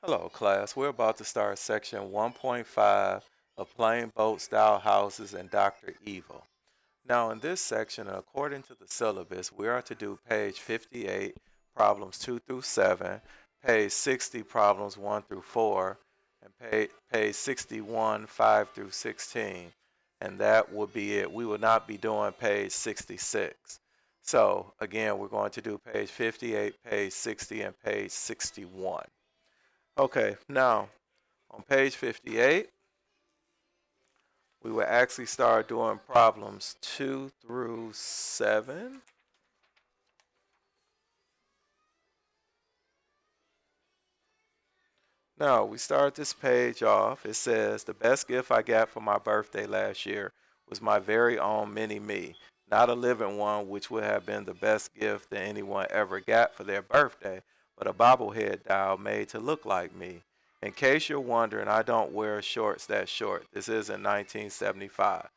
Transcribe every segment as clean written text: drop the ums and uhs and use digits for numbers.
Hello, class. We're about to start section 1.5 of Plain Boat Style Houses and Dr. Evil. Now, in this section, according to the syllabus, we are to do page 58, problems 2 through 7, page 60, problems 1 through 4, and page 61, 5 through 16. And that will be it. We will not be doing page 66. So, again, we're going to do page 58, page 60, and page 61. Okay, now on page 58, we will actually start doing problems 2 through 7. Now, we start this page off. It says, the best gift I got for my birthday last year was my very own mini me. Not a living one, which would have been the best gift that anyone ever got for their birthday, but a bobblehead doll made to look like me. In case you're wondering, I don't wear shorts that short. This is in 1975.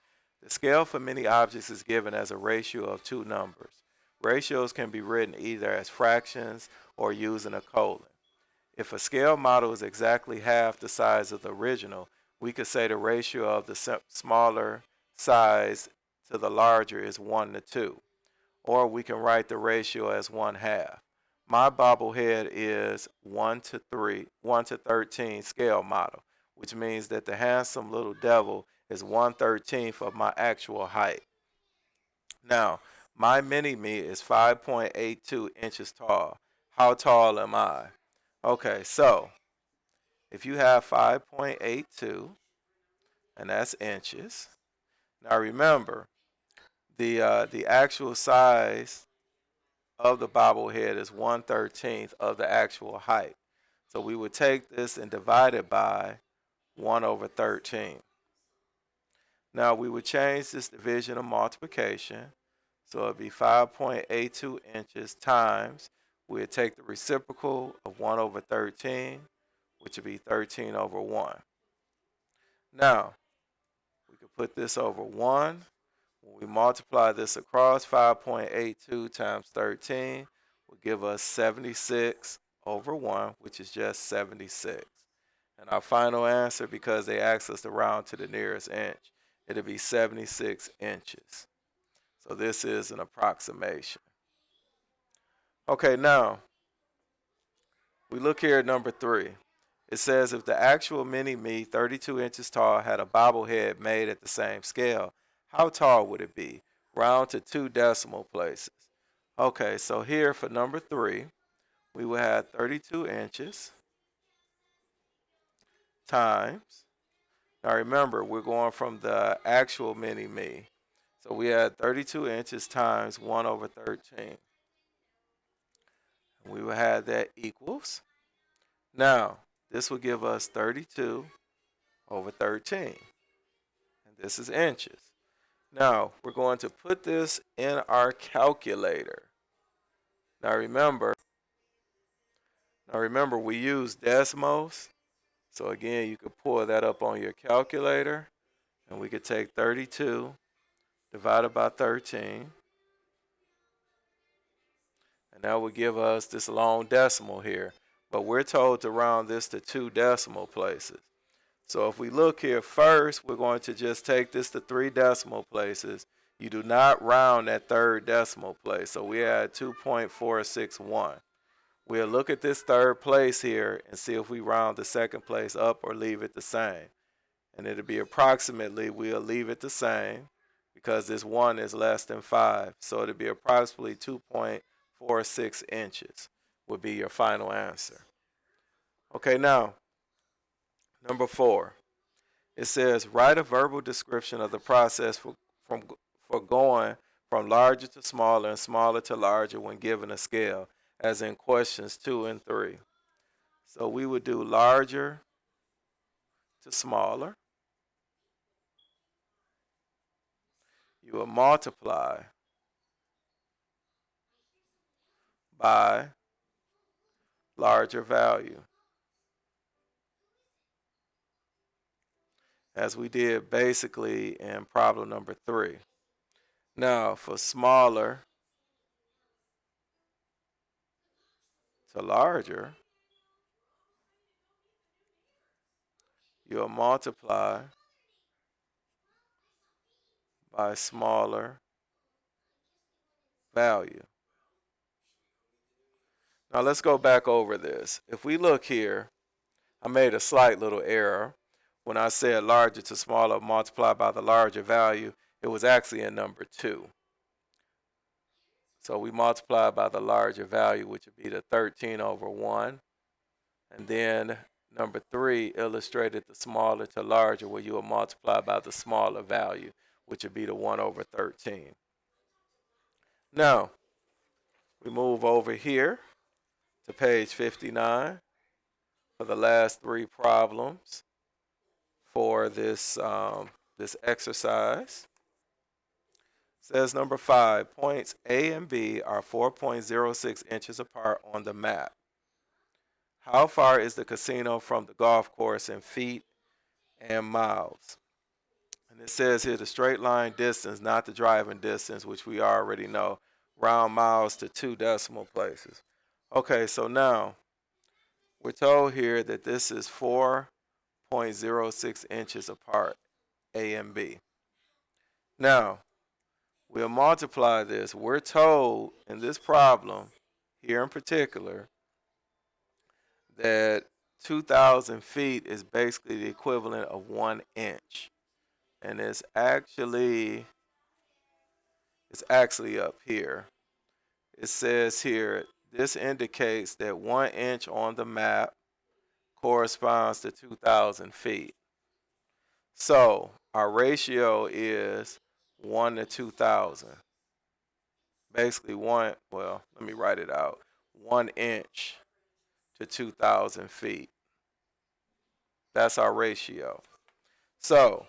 The scale for many objects is given as a ratio of two numbers. Ratios can be written either as fractions or using a colon. If a scale model is exactly half the size of the original, we could say the ratio of the smaller size to the larger is 1 to 2. Or we can write the ratio as 1 half. My bobblehead is 1 to 3, 1 to 13 scale model, which means that the handsome little devil is 1/13th of my actual height. Now, my mini me is 5.82 inches tall. How tall am I? Okay, so if you have 5.82, and that's inches. Now remember, the actual size of the bobblehead is 1/13th of the actual height. So we would take this and divide it by 1 over 13. Now we would change this division of multiplication. So it would be 5.82 inches times, we'd take the reciprocal of 1 over 13, which would be 13 over 1. Now, we could put this over 1. When we multiply this across, 5.82 times 13 will give us 76 over 1, which is just 76. And our final answer, because they asked us to round to the nearest inch, it'll be 76 inches. So this is an approximation. Okay, now we look here at number 3. It says if the actual mini me, 32 inches tall, had a bobblehead made at the same scale, how tall would it be? Round to 2 decimal places. Okay, so here for number 3, we will have 32 inches times. Now remember, we're going from the actual mini me. So we had 32 inches times 1 over 13. We will have that equals. Now, this will give us 32 over 13. And this is inches. Now, we're going to put this in our calculator. Now remember we use decimals. So again, you could pull that up on your calculator and we could take 32 divided by 13. And that would give us this long decimal here. But we're told to round this to 2 decimal places. So if we look here first, we're going to just take this to 3 decimal places. You do not round that third decimal place. So we had 2.461. We'll look at this third place here and see if we round the second place up or leave it the same. And it'll be approximately, we'll leave it the same because this 1 is less than 5. So it'll be approximately 2.46 inches would be your final answer. Okay, now, number 4. It says, write a verbal description of the process for going from larger to smaller and smaller to larger when given a scale, as in questions 2 and 3. So we would do larger to smaller. You will multiply by larger value, as we did basically in problem number 3. Now, for smaller to larger, you'll multiply by a smaller value. Now let's go back over this. If we look here, I made a slight little error. When I said larger to smaller multiplied by the larger value, it was actually in number 2. So we multiply by the larger value, which would be the 13 over 1. And then number 3 illustrated the smaller to larger, where you will multiply by the smaller value, which would be the 1 over 13. Now, we move over here to page 59 for the last 3 problems for this, this exercise. It says number 5, points A and B are 4.06 inches apart on the map. How far is the casino from the golf course in feet and miles? And it says here the straight line distance, not the driving distance, which we already know, round miles to 2 decimal places. Okay, so now we're told here that this is 4.06 inches apart, A and B. Now, we'll multiply this. We're told in this problem, here in particular, that 2,000 feet is basically the equivalent of 1 inch. And it's actually up here. It says here, this indicates that 1 inch on the map corresponds to 2,000 feet. So our ratio is 1 to 2,000. Basically let me write it out. 1 inch to 2,000 feet. That's our ratio. So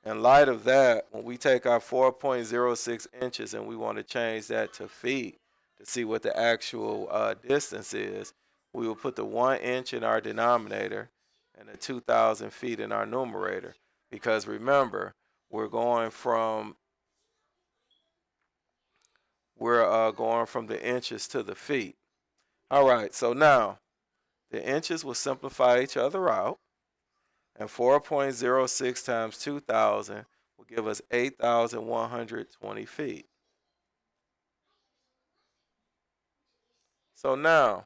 in light of that, when we take our 4.06 inches and we want to change that to feet to see what the actual distance is, we will put the 1 inch in our denominator and the 2,000 feet in our numerator. Because remember, we're going from the inches to the feet. All right, so now the inches will simplify each other out, and 4.06 times 2,000 will give us 8,120 feet. So now